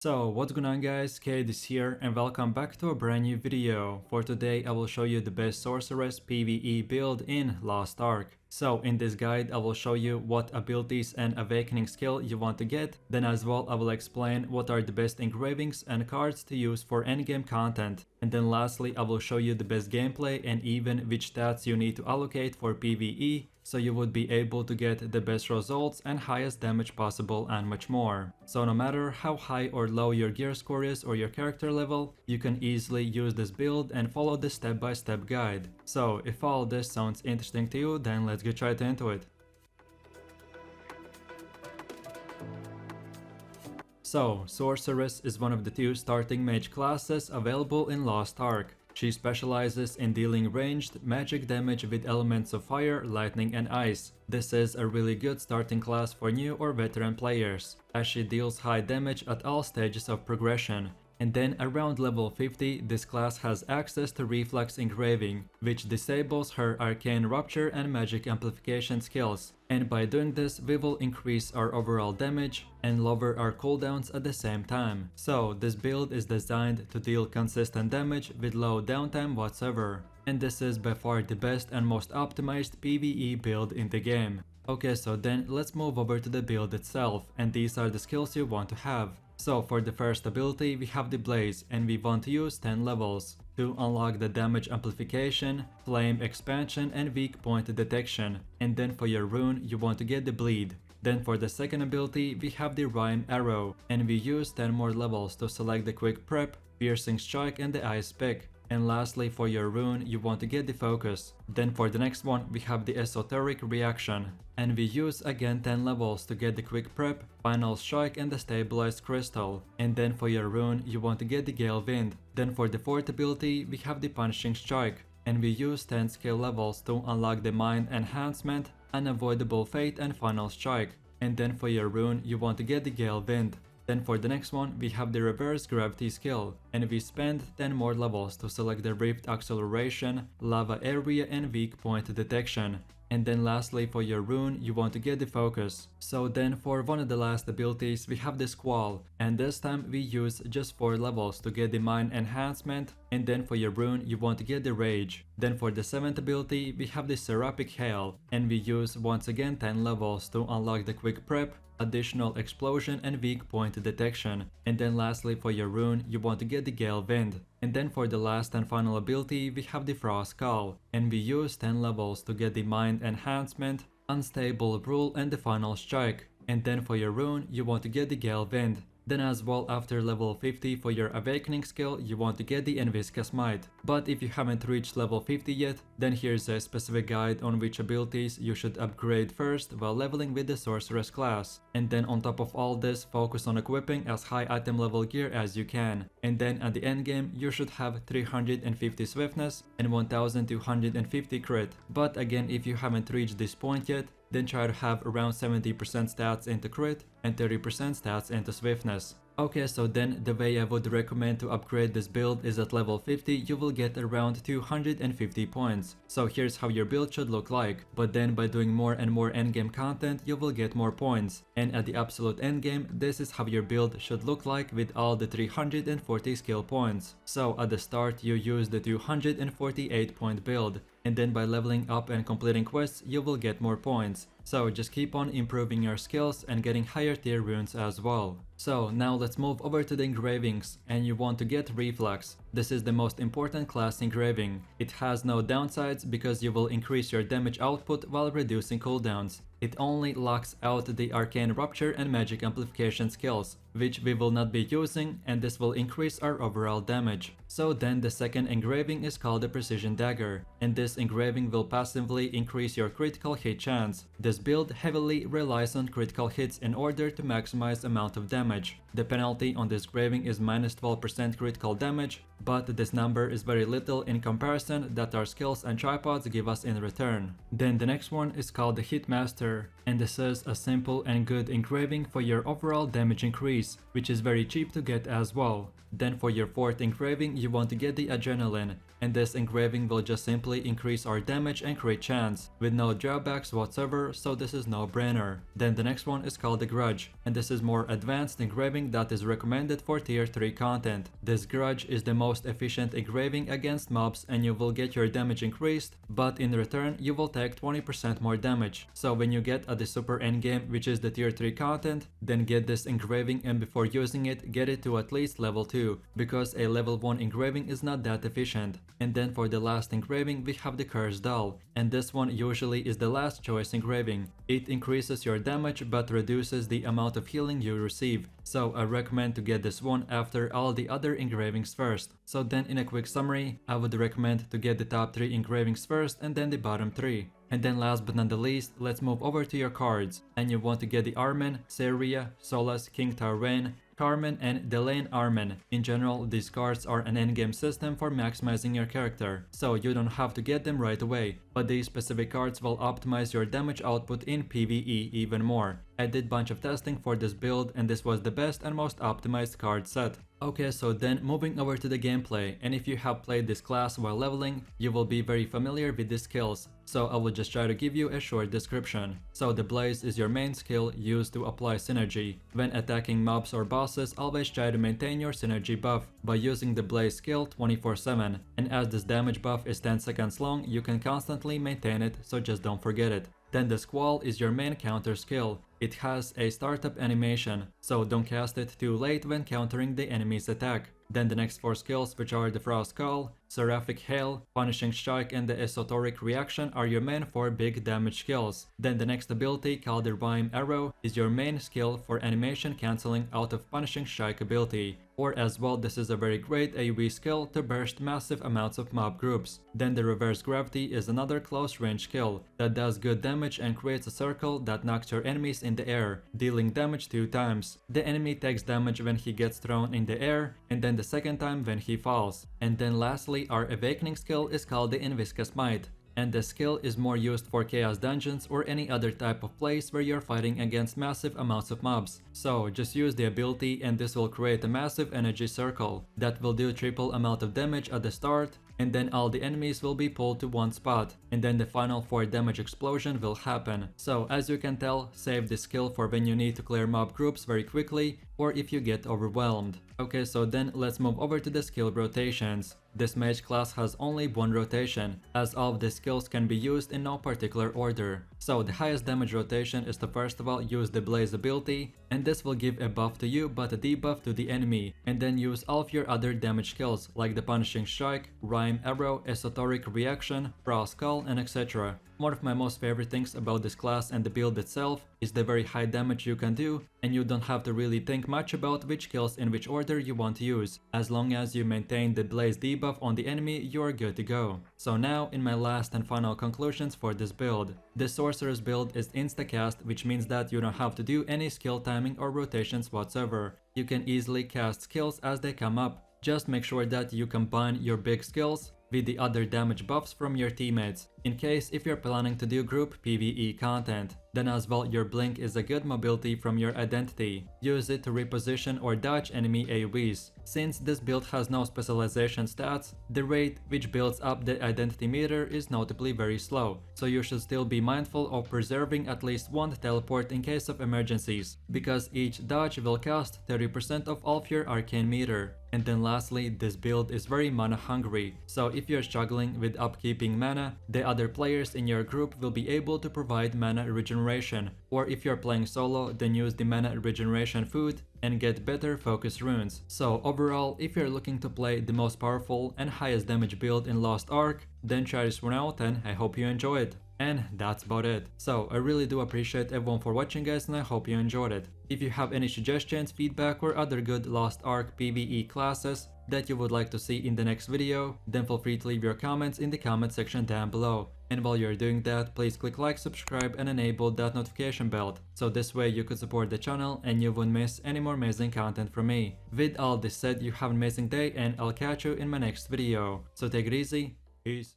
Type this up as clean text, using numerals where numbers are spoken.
So what's going on guys, Kate is here and welcome back to a brand new video. For today I will show you the best Sorceress PvE build in Lost Ark. So in this guide I will show you what abilities and awakening skill you want to get, then as well I will explain what are the best engravings and cards to use for endgame content. And then lastly I will show you the best gameplay and even which stats you need to allocate for PvE, so you would be able to get the best results and highest damage possible and much more. So no matter how high or low your gear score is or your character level, you can easily use this build and follow the step-by-step guide. So if all this sounds interesting to you, then let's get right into it. So, Sorceress is one of the two starting mage classes available in Lost Ark. She specializes in dealing ranged magic damage with elements of fire, lightning and ice. This is a really good starting class for new or veteran players, as she deals high damage at all stages of progression. And then around level 50, this class has access to Reflex Engraving, which disables her Arcane Rupture and Magic Amplification skills. And by doing this, we will increase our overall damage and lower our cooldowns at the same time. So this build is designed to deal consistent damage with low downtime whatsoever. And this is by far the best and most optimized PvE build in the game. Okay, so then let's move over to the build itself, and these are the skills you want to have. So for the first ability we have the Blaze, and we want to use 10 levels to unlock the damage amplification, flame expansion and weak point detection. And then for your rune you want to get the Bleed. Then for the second ability we have the Rhyme Arrow, and we use 10 more levels to select the Quick Prep, Piercing Strike and the Ice Pick. And lastly for your rune you want to get the Focus. Then for the next one we have the Esoteric Reaction, and we use again 10 levels to get the Quick Prep, Final Strike and the Stabilized Crystal. And then for your rune you want to get the Gale Wind. Then for the fourth ability we have the Punishing Strike, and we use 10 skill levels to unlock the Mind Enhancement, Unavoidable Fate and Final Strike. And then for your rune you want to get the Gale Wind. Then for the next one we have the Reverse Gravity skill, and we spend 10 more levels to select the Rift Acceleration, Lava Area and Weak Point Detection. And then lastly for your rune you want to get the Focus. So then for one of the last abilities we have the Squall, and this time we use just 4 levels to get the Mind Enhancement. And then for your rune you want to get the Rage. Then for the 7th ability we have the Seraphic Hail, and we use once again 10 levels to unlock the Quick Prep, Additional Explosion and Weak Point Detection. And then lastly for your rune you want to get the Gale Wind. And then for the last and final ability we have the Frost Call, and we use 10 levels to get the Mind Enhancement, Unstable Rule and the Final Strike. And then for your rune you want to get the Gale Wind. Then as well after level 50 for your awakening skill you want to get the Enviscus Might. But if you haven't reached level 50 yet, then here's a specific guide on which abilities you should upgrade first while leveling with the Sorceress class. And then on top of all this, focus on equipping as high item level gear as you can. And then at the end game you should have 350 swiftness and 1250 crit. But again, if you haven't reached this point yet, then try to have around 70% stats into crit and 30% stats into swiftness. Okay, so then the way I would recommend to upgrade this build is at level 50 you will get around 250 points. So here's how your build should look like, but then by doing more and more endgame content you will get more points. And at the absolute endgame this is how your build should look like with all the 340 skill points. So at the start you use the 248 point build, and then by leveling up and completing quests you will get more points. So just keep on improving your skills and getting higher tier runes as well. So now let's move over to the engravings, and you want to get Reflex. This is the most important class engraving. It has no downsides because you will increase your damage output while reducing cooldowns. It only locks out the Arcane Rupture and Magic Amplification skills, which we will not be using, and this will increase our overall damage. So then the second engraving is called the Precision Dagger, and this engraving will passively increase your critical hit chance. This build heavily relies on critical hits in order to maximize amount of damage. The penalty on this engraving is minus 12% critical damage, but this number is very little in comparison that our skills and tripods give us in return. Then the next one is called the Hitmaster character. And this is a simple and good engraving for your overall damage increase, which is very cheap to get as well. Then for your fourth engraving, you want to get the Adrenaline, and this engraving will just simply increase our damage and crit chance, with no drawbacks whatsoever, so this is no brainer. Then the next one is called the Grudge, and this is more advanced engraving that is recommended for tier 3 content. This Grudge is the most efficient engraving against mobs, and you will get your damage increased, but in return you will take 20% more damage. So when you get at the super endgame, which is the tier 3 content, then get this engraving, and before using it, get it to at least level 2, because a level 1 engraving is not that efficient. And then for the last engraving, we have the Cursed Doll, and this one usually is the last choice engraving. It increases your damage but reduces the amount of healing you receive, so I recommend to get this one after all the other engravings first. So then in a quick summary, I would recommend to get the top 3 engravings first and then the bottom 3. And then last but not the least, let's move over to your cards, and you want to get the Armen, Seria, Solas, King Tarwain, Carmen, and Delaine Armen. In general, these cards are an endgame system for maximizing your character, so you don't have to get them right away, but these specific cards will optimize your damage output in PvE even more. I did bunch of testing for this build, and this was the best and most optimized card set. Okay, so then moving over to the gameplay, and if you have played this class while leveling, you will be very familiar with the skills, so I will just try to give you a short description. So the Blaze is your main skill used to apply synergy. When attacking mobs or bosses, always try to maintain your synergy buff by using the Blaze skill 24/7, and as this damage buff is 10 seconds long, you can constantly maintain it, so just don't forget it. Then the Squall is your main counter skill. It has a startup animation, so don't cast it too late when countering the enemy's attack. Then the next 4 skills, which are the Frost Call, Seraphic Hail, Punishing Strike, and the Esoteric Reaction, are your main 4 big damage skills. Then the next ability, called the Rhyme Arrow, is your main skill for animation cancelling out of Punishing Strike ability. Or as well, this is a very great AoE skill to burst massive amounts of mob groups. Then the Reverse Gravity is another close range skill that does good damage and creates a circle that knocks your enemies in the air, dealing damage 2 times. The enemy takes damage when he gets thrown in the air, and then the second time when he falls. And then lastly, our Awakening skill is called the Inviscus Might, and the skill is more used for chaos dungeons or any other type of place where you're fighting against massive amounts of mobs. So just use the ability, and this will create a massive energy circle that will do triple amount of damage at the start, and then all the enemies will be pulled to one spot, and then the final 4 damage explosion will happen. So as you can tell, save this skill for when you need to clear mob groups very quickly, or if you get overwhelmed. Okay, so then let's move over to the skill rotations. This mage class has only one rotation, as all of the skills can be used in no particular order. So the highest damage rotation is to first of all use the Blaze ability, and this will give a buff to you but a debuff to the enemy, and then use all of your other damage skills like the Punishing Strike, Rhyme Arrow, Esoteric Reaction, Frost Call, and etc. One of my most favorite things about this class and the build itself is the very high damage you can do, and you don't have to really think much about which skills in which order you want to use. As long as you maintain the Blaze debuff on the enemy, you are good to go. So now in my last and final conclusions for this build. This Sorceress build is instacast, which means that you don't have to do any skill timing or rotations whatsoever. You can easily cast skills as they come up. Just make sure that you combine your big skills with the other damage buffs from your teammates, in case if you're planning to do group PvE content. Then as well, your blink is a good mobility from your identity. Use it to reposition or dodge enemy AoEs. Since this build has no specialization stats, the rate which builds up the identity meter is notably very slow, so you should still be mindful of preserving at least one teleport in case of emergencies, because each dodge will cost 30% of all of your arcane meter. And then lastly, this build is very mana hungry, so if you're struggling with upkeeping mana, the other players in your group will be able to provide mana regeneration, or if you're playing solo, then use the mana regeneration food and get better focus runes. So overall, if you're looking to play the most powerful and highest damage build in Lost Ark, then try this one out, and I hope you enjoy it. And that's about it. So I really do appreciate everyone for watching, guys, and I hope you enjoyed it. If you have any suggestions, feedback, or other good Lost Ark PvE classes that you would like to see in the next video, then feel free to leave your comments in the comment section down below. And while you're doing that, please click like, subscribe, and enable that notification bell, so this way you could support the channel and you won't miss any more amazing content from me. With all this said, you have an amazing day, and I'll catch you in my next video. So take it easy, peace.